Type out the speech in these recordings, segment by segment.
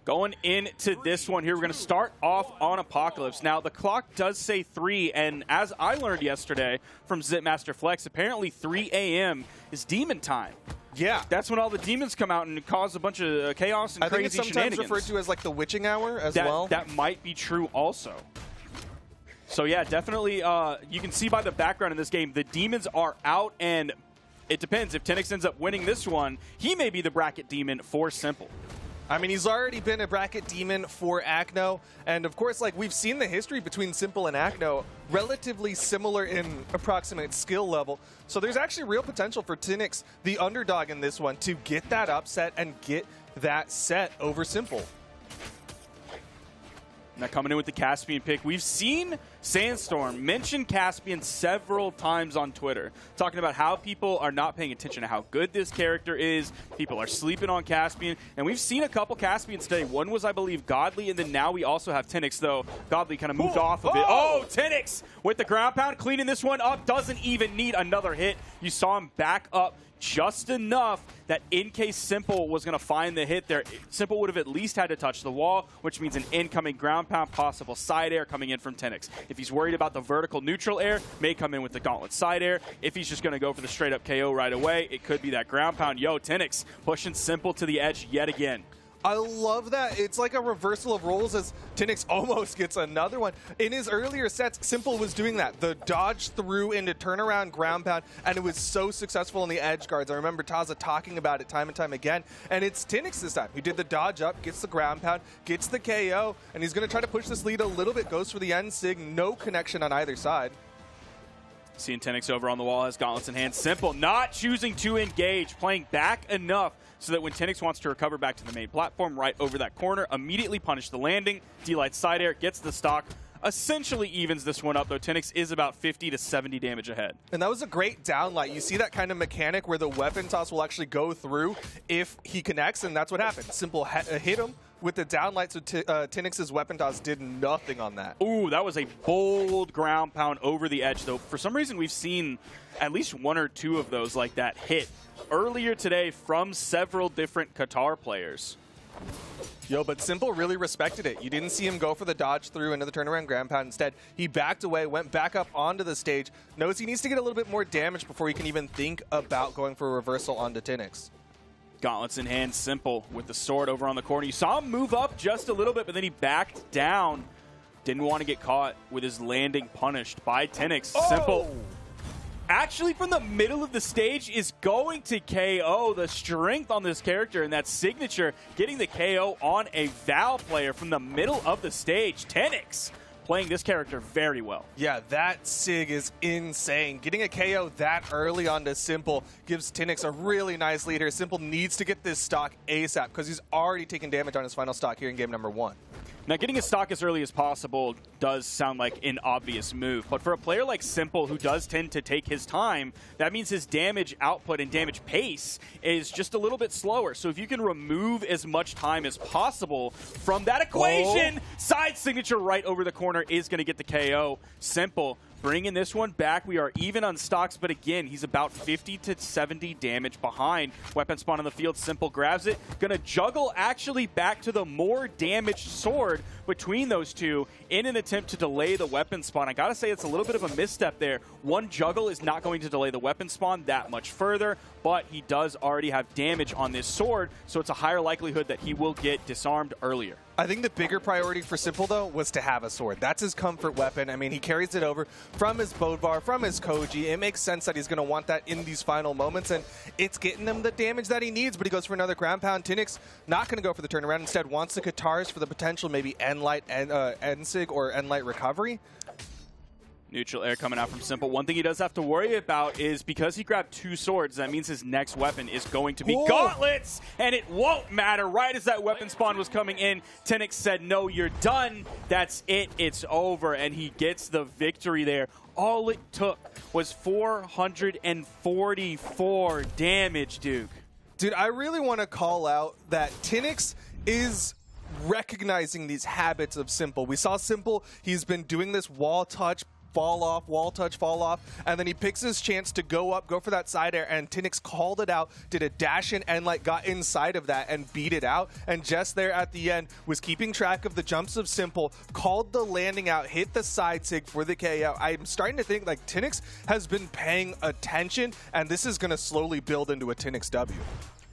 Going into this one here, we're going to start off on Apocalypse. Now, the clock does say 3, and as I learned yesterday from Zipmaster Flex, apparently 3 a.m. is demon time. Yeah. That's when all the demons come out and cause a bunch of chaos and crazy shenanigans. I think it's sometimes referred to as like the witching hour as well. That might be true also. So yeah, definitely, you can see by the background in this game, the demons are out, and it depends. If Tinix ends up winning this one, he may be the bracket demon for Simple. I mean, he's already been a bracket demon for Akno, and of course, like, we've seen the history between Simple and Akno, relatively similar in approximate skill level. So there's actually real potential for Tinix, the underdog in this one, to get that upset and get that set over Simple. Now coming in with the Caspian pick, we've seen Sandstorm mention Caspian several times on Twitter, talking about how people are not paying attention to how good this character is. People are sleeping on Caspian, and we've seen a couple Caspians today. One was, I believe, Godly, and then now we also have Tinix, though Godly kind of moved off a bit. Oh, Tinix with the ground pound, cleaning this one up, doesn't even need another hit. You saw him back up just enough that in case Simple was going to find the hit there, Simple would have at least had to touch the wall, which means an incoming ground pound, possible side air coming in from Tinix. If he's worried about the vertical neutral air, may come in with the gauntlet side air. If he's just going to go for the straight up KO right away, it could be that ground pound. Yo, Tinix pushing Simple to the edge yet again. I love that. It's like a reversal of roles as Tinix almost gets another one. In his earlier sets, Simple was doing that. The dodge through into turnaround ground pound, and it was so successful in the edge guards. I remember Taza talking about it time and time again, and it's Tinix this time. He did the dodge up, gets the ground pound, gets the KO, and he's going to try to push this lead a little bit, goes for the end sig, no connection on either side. Seeing Tinix over on the wall, has gauntlets in hand. Simple not choosing to engage, playing back enough so that when Tinix wants to recover back to the main platform, right over that corner, immediately punish the landing. D-Light side air, gets the stock, essentially evens this one up, though Tinix is about 50 to 70 damage ahead. And that was a great downlight. You see that kind of mechanic where the weapon toss will actually go through if he connects, and that's what happened. Simple hit him with the downlight, so Tinix's weapon toss did nothing on that. Ooh, that was a bold ground pound over the edge, though. For some reason, we've seen at least one or two of those like that hit earlier today from several different Qatar players. Yo, but Simple really respected it. You didn't see him go for the dodge through into the turnaround ground pound. Instead, he backed away, went back up onto the stage, knows he needs to get a little bit more damage before he can even think about going for a reversal onto Tinix. Gauntlets in hand, Simple with the sword over on the corner. You saw him move up just a little bit, but then he backed down. Didn't want to get caught with his landing punished by Tinix. Oh! Simple, actually from the middle of the stage, is going to KO. The strength on this character and that signature, getting the KO on a Val player from the middle of the stage. Tinix playing this character very well. Yeah, that sig is insane. Getting a KO that early onto Simple gives Tinix a really nice lead here. Simple needs to get this stock ASAP because he's already taken damage on his final stock here in game number 1. Now, getting a stock as early as possible does sound like an obvious move, but for a player like Simple, who does tend to take his time, that means his damage output and damage pace is just a little bit slower. So if you can remove as much time as possible from that equation, side signature right over the corner is going to get the KO. Simple bringing this one back. We are even on stocks, but again, he's about 50 to 70 damage behind. Weapon spawn on the field, Simple grabs it. Gonna juggle actually back to the more damaged sword between those two in an attempt to delay the weapon spawn. I gotta say, it's a little bit of a misstep there. One juggle is not going to delay the weapon spawn that much further, but he does already have damage on this sword, so it's a higher likelihood that he will get disarmed earlier. I think the bigger priority for Simple, though, was to have a sword. That's his comfort weapon. I mean, he carries it over from his Bodvar, from his Koji. It makes sense that he's going to want that in these final moments, and it's getting him the damage that he needs, but he goes for another ground pound. Tinix not going to go for the turnaround. Instead, wants the Katars for the potential maybe N-Light, N-Sig, or N-Light recovery. Neutral air coming out from Simple. One thing he does have to worry about is because he grabbed 2 swords, that means his next weapon is going to be gauntlets, and it won't matter. Right as that weapon spawn was coming in, Tinix said, no, you're done. That's it. It's over, and he gets the victory there. All it took was 444 damage, Duke. Dude, I really want to call out that Tinix is recognizing these habits of Simple. We saw Simple, he's been doing this wall touch, fall off, wall touch, fall off, and then he picks his chance to go up, go for that side air, and Tinix called it out, did a dash in, and like got inside of that and beat it out, and just there at the end was keeping track of the jumps of Simple, called the landing out, hit the side sig for the KO. I'm starting to think like Tinix has been paying attention, and this is going to slowly build into a Tinix W.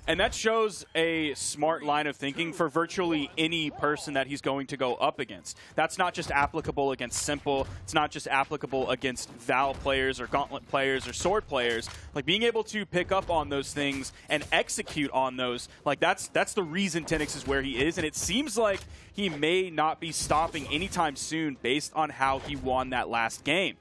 And that shows a smart line of thinking for virtually any person that he's going to go up against. That's not just applicable against Simple. It's not just applicable against Val players or Gauntlet players or Sword players. Like, being able to pick up on those things and execute on those, like, that's the reason Tinix is where he is. And it seems like he may not be stopping anytime soon based on how he won that last game.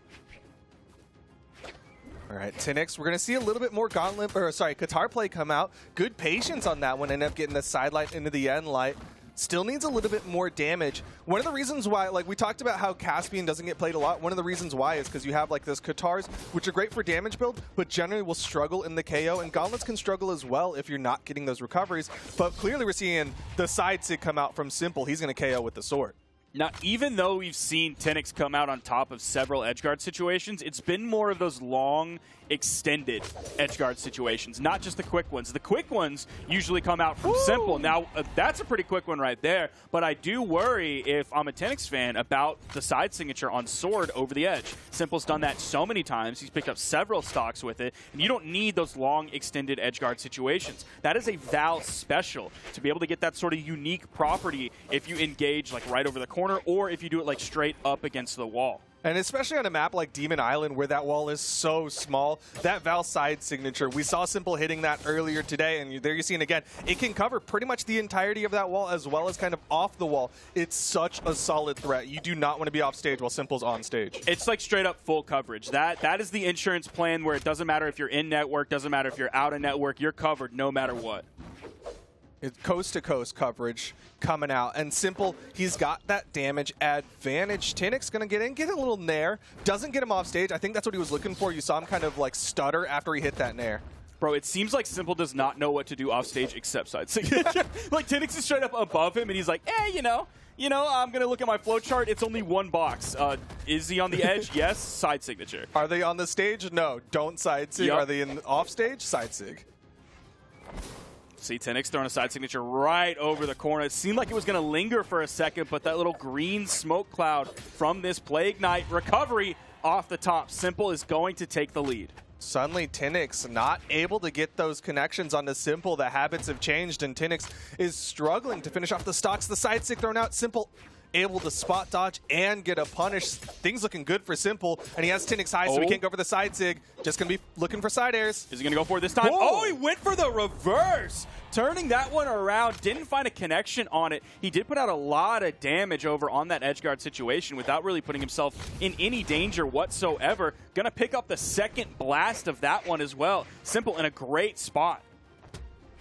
All right, Tinix, we're going to see a little bit more Qatar play come out. Good patience on that one. Ended up getting the side light into the end light. Still needs a little bit more damage. One of the reasons why, like we talked about how Caspian doesn't get played a lot, one of the reasons why is because you have like those Qatars, which are great for damage build, but generally will struggle in the KO, and Gauntlets can struggle as well if you're not getting those recoveries. But clearly we're seeing the side sig come out from Simple. He's going to KO with the sword. Now, even though we've seen Tinix come out on top of several edgeguard situations, it's been more of those long, extended edgeguard situations, not just the quick ones. The quick ones usually come out from Simple. Now, that's a pretty quick one right there, but I do worry if I'm a Tinix fan about the side signature on Sword over the edge. Simple's done that so many times. He's picked up several stocks with it, and you don't need those long, extended edgeguard situations. That is a Val special, to be able to get that sort of unique property if you engage like right over the corner, or if you do it like straight up against the wall. And especially on a map like Demon Island where that wall is so small, that Val side signature, we saw Simple hitting that earlier today, and there you see it again. It can cover pretty much the entirety of that wall as well as kind of off the wall. It's such a solid threat. You do not want to be off stage while Simple's on stage. It's like straight up full coverage. That is the insurance plan where it doesn't matter if you're in network, doesn't matter if you're out of network, you're covered no matter what. It's coast-to-coast coverage coming out. And Simple, he's got that damage advantage. Tinix going to get in, get a little nair. Doesn't get him off stage. I think that's what he was looking for. You saw him kind of like stutter after he hit that nair. Bro, it seems like Simple does not know what to do off stage except side signature. Like, Tinix is straight up above him, and he's like, you know, I'm going to look at my flowchart. It's only one box. Is he on the edge? Yes, side signature. Are they on the stage? No, don't side sig. Yep. Are they in off stage? Side sig. See Tinix throwing a side signature right over the corner. It seemed like it was going to linger for a second, but that little green smoke cloud from this Plague Knight recovery off the top. Simple is going to take the lead. Suddenly, Tinix not able to get those connections onto Simple. The habits have changed, and Tinix is struggling to finish off the stocks. The side sig thrown out. Simple able to spot dodge and get a punish. Things looking good for Simple, and he has Tinix high, so he can't go for the side sig. Just going to be looking for side airs. Is he going to go for it this time? Whoa. Oh, he went for the reverse. Turning that one around, didn't find a connection on it. He did put out a lot of damage over on that edgeguard situation without really putting himself in any danger whatsoever. Going to pick up the second blast of that one as well. Simple in a great spot.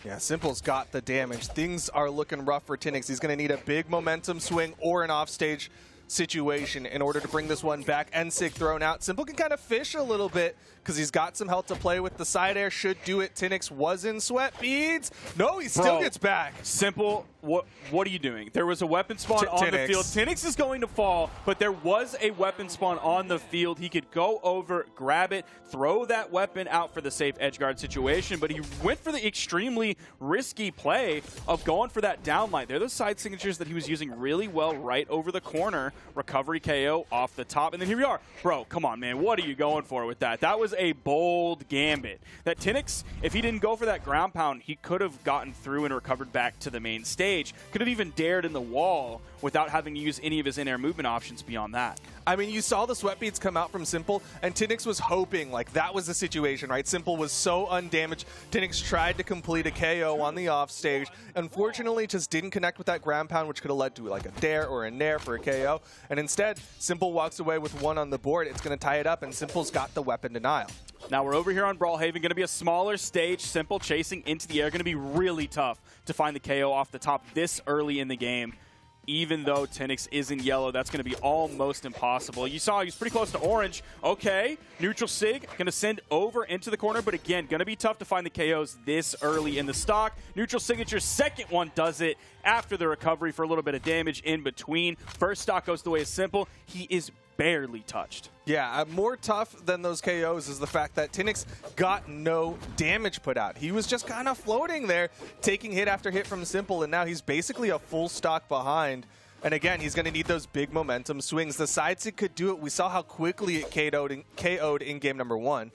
Yeah, Simple's got the damage. Things are looking rough for Tinix. He's going to need a big momentum swing or an offstage situation in order to bring this one back. N-Sig thrown out. Simple can kind of fish a little bit because he's got some health to play with. The side air should do it. Tinix was in sweat beads. No, he still gets back. Simple, what are you doing? There was a weapon spawn on the field. Tinix is going to fall, but there was a weapon spawn on the field. He could go over, grab it, throw that weapon out for the safe edgeguard situation, but he went for the extremely risky play of going for that downlight. They're those side signatures that he was using really well right over the corner. Recovery KO off the top, and then here we are. Bro, come on, man. What are you going for with that? That was a bold gambit. That Tinix, if he didn't go for that ground pound, he could have gotten through and recovered back to the main stage. Could have even dared in the wall without having to use any of his in-air movement options beyond that. I mean, you saw the sweat beads come out from Simple, and Tinix was hoping, like, that was the situation, right? Simple was so undamaged. Tinix tried to complete a KO on the offstage. Unfortunately, just didn't connect with that ground pound, which could have led to, like, a dare or a nair for a KO. And instead, Simple walks away with one on the board. It's going to tie it up, and Simple's got the weapon denial. Now we're over here on Brawlhaven, going to be a smaller stage. Simple chasing into the air, going to be really tough to find the KO off the top this early in the game. Even though Tinix is in yellow, that's going to be almost impossible. You saw he was pretty close to orange. Okay, neutral sig, going to send over into the corner, but again, going to be tough to find the KOs this early in the stock. Neutral signature's second one does it after the recovery for a little bit of damage in between. First stock goes the way of Simple. He is barely touched. Yeah, more tough than those KOs is the fact that Tinix got no damage put out. He was just kind of floating there, taking hit after hit from Simple, and now he's basically a full stock behind. And again, he's going to need those big momentum swings. The side stick could do it. We saw how quickly it KO'd in game number 1.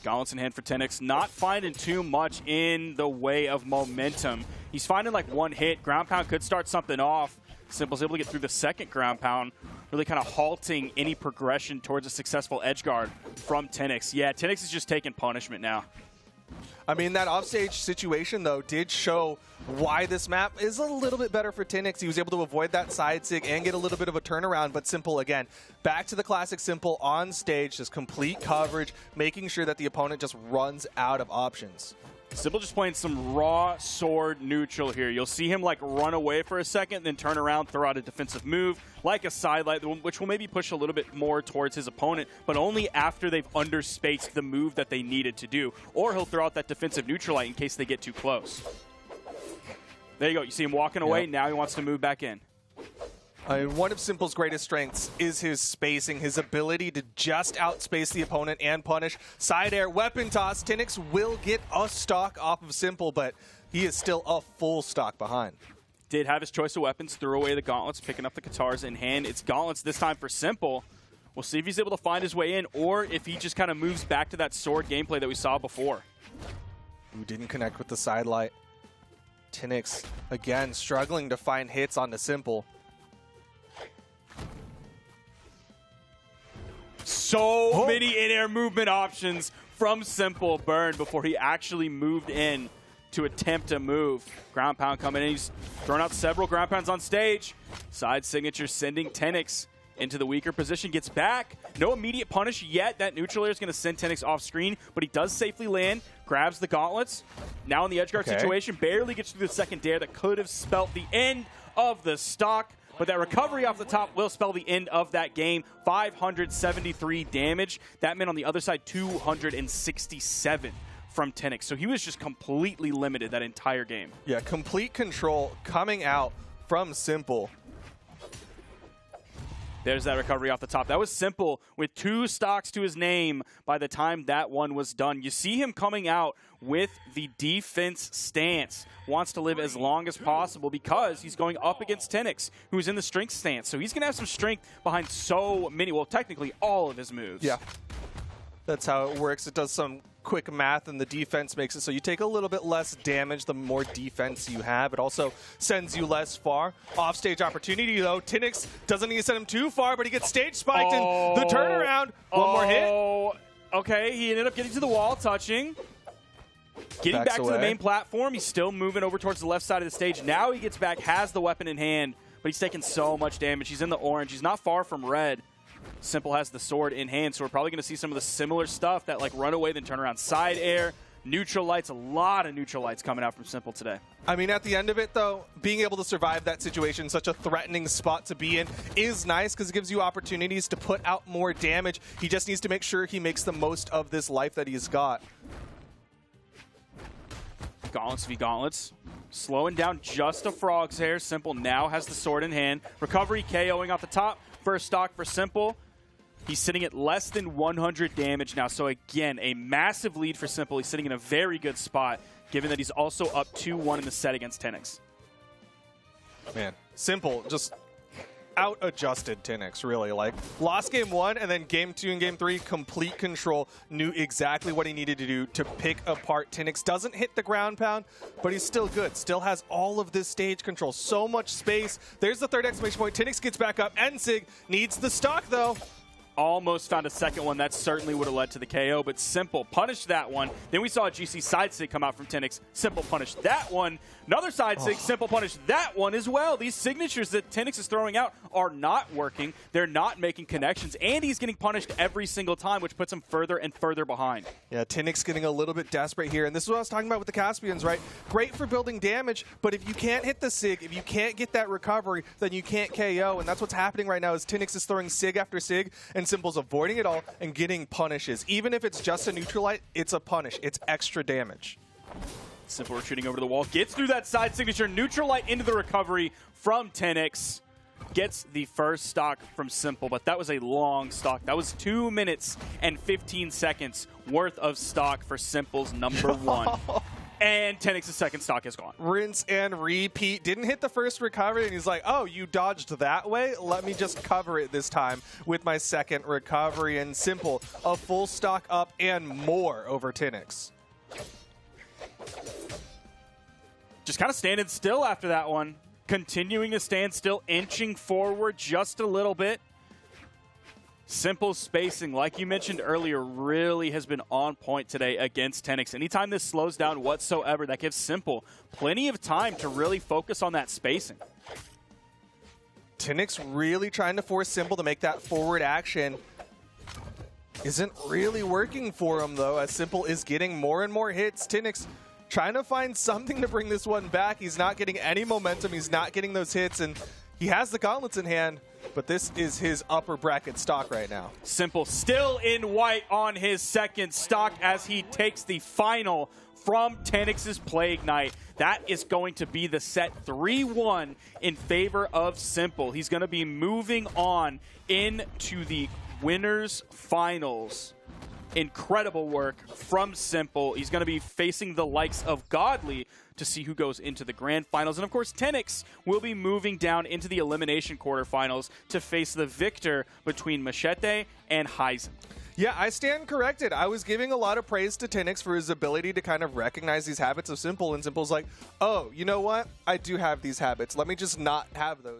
Gauntlets in hand for Tinix, not finding too much in the way of momentum. He's finding like one hit. Ground pound could start something off. Simple's able to get through the second ground pound, really kind of halting any progression towards a successful edge guard from Tinix. Yeah, Tinix is just taking punishment now. I mean, that offstage situation, though, did show why this map is a little bit better for Tinix. He was able to avoid that side sig and get a little bit of a turnaround, but Simple, again, back to the classic Simple on stage, just complete coverage, making sure that the opponent just runs out of options. Simple just playing some raw sword neutral here. You'll see him like run away for a second, then turn around, throw out a defensive move, like a sidelight, which will maybe push a little bit more towards his opponent, but only after they've underspaced the move that they needed to do. Or he'll throw out that defensive neutral light in case they get too close. There you go. You see him walking away. Yep. Now he wants to move back in. One of Simple's greatest strengths is his spacing, his ability to just outspace the opponent and punish. Side air, weapon toss. Tinix will get a stock off of Simple, but he is still a full stock behind. Did have his choice of weapons, threw away the gauntlets, picking up the katars in hand. It's gauntlets this time for Simple. We'll see if he's able to find his way in or if he just kind of moves back to that sword gameplay that we saw before. Who didn't connect with the side light. Tinix, again, struggling to find hits onto Simple. So many in-air movement options from Simple Burn before he actually moved in to attempt a move. Ground pound coming in. He's thrown out several ground pounds on stage. Side signature sending Tinix into the weaker position. Gets back. No immediate punish yet. That neutral air is going to send Tinix off screen, but he does safely land. Grabs the gauntlets. Now in the edgeguard situation. Barely gets through the second dare that could have spelt the end of the stock. But that recovery off the top will spell the end of that game. 573 damage. That meant on the other side 267 from Tinix. So he was just completely limited that entire game. Yeah, complete control coming out from Simple. There's that recovery off the top. That was Simple with 2 stocks to his name by the time that one was done. You see him coming out with the defense stance. Wants to live as long as possible because he's going up against Tinix, who's in the strength stance. So he's going to have some strength behind so many, well, technically all of his moves. Yeah. That's how it works. It does some quick math, and the defense makes it so you take a little bit less damage the more defense you have. It also sends you less far. Offstage opportunity, though. Tinix doesn't need to send him too far, but he gets stage spiked, and the turnaround. One more hit. Okay, he ended up getting to the wall, touching. Getting back to the main platform. He's still moving over towards the left side of the stage. Now he gets back, has the weapon in hand, but he's taking so much damage. He's in the orange. He's not far from red. Simple has the sword in hand, so we're probably going to see some of the similar stuff, that like run away, then turn around side air, neutral lights, a lot of neutral lights coming out from Simple today. I mean, at the end of it, though, being able to survive that situation, such a threatening spot to be in, is nice because it gives you opportunities to put out more damage. He just needs to make sure he makes the most of this life that he's got. Gauntlets v gauntlets. Slowing down just a frog's hair. Simple now has the sword in hand. Recovery KOing off the top. First stock for Simple. He's sitting at less than 100 damage now. So again, a massive lead for Simple. He's sitting in a very good spot, given that he's also up 2-1 in the set against Tinix. Man, Simple just out-adjusted Tinix, really. Like, lost game 1, and then game 2 and game 3, complete control. Knew exactly what he needed to do to pick apart Tinix. Doesn't hit the ground pound, but he's still good. Still has all of this stage control. So much space. There's the third exclamation point. Tinix gets back up. Ensig needs the stock, though. Almost found a second one. That certainly would have led to the KO, but Simple punished that one. Then we saw a GC side sig come out from Tinix. Simple punished that one. Another side sig. Simple punished that one as well. These signatures that Tinix is throwing out are not working. They're not making connections, and he's getting punished every single time, which puts him further and further behind. Yeah, Tinix getting a little bit desperate here, and this is what I was talking about with the Caspians, right? Great for building damage, but if you can't hit the sig, if you can't get that recovery, then you can't KO, and that's what's happening right now is Tinix is throwing sig after sig, and Simple's avoiding it all and getting punishes. Even if it's just a neutral light, it's a punish. It's extra damage. Simple retreating over the wall. Gets through that side signature. Neutral light into the recovery from Tinix. gets the first stock from Simple, but that was a long stock. That was 2 minutes and 15 seconds worth of stock for Simple's number one. And Tinix's second stock is gone. Rinse and repeat. Didn't hit the first recovery, and he's like, oh, you dodged that way? Let me just cover it this time with my second recovery. And Simple, a full stock up and more over Tinix. Just kind of standing still after that one. Continuing to stand still, inching forward just a little bit. Simple's spacing, like you mentioned earlier, really has been on point today against Tinix. Anytime this slows down whatsoever, that gives Simple plenty of time to really focus on that spacing. Tinix really trying to force Simple to make that forward action. Isn't really working for him, though, as Simple is getting more and more hits. Tinix trying to find something to bring this one back. He's not getting any momentum. He's not getting those hits, and he has the gauntlets in hand, but this is his upper bracket stock right now. Simple still in white on his second stock as he takes the final from Tinix's Plague Knight. That is going to be the set 3-1 in favor of Simple. He's going to be moving on into the winners finals. Incredible work from Simple. He's going to be facing the likes of Godly to see who goes into the grand finals. And of course, Tinix will be moving down into the elimination quarterfinals to face the victor between Machete and Heisen. Yeah, I stand corrected. I was giving a lot of praise to Tinix for his ability to kind of recognize these habits of Simple, and Simple's like, oh, you know what? I do have these habits. Let me just not have those.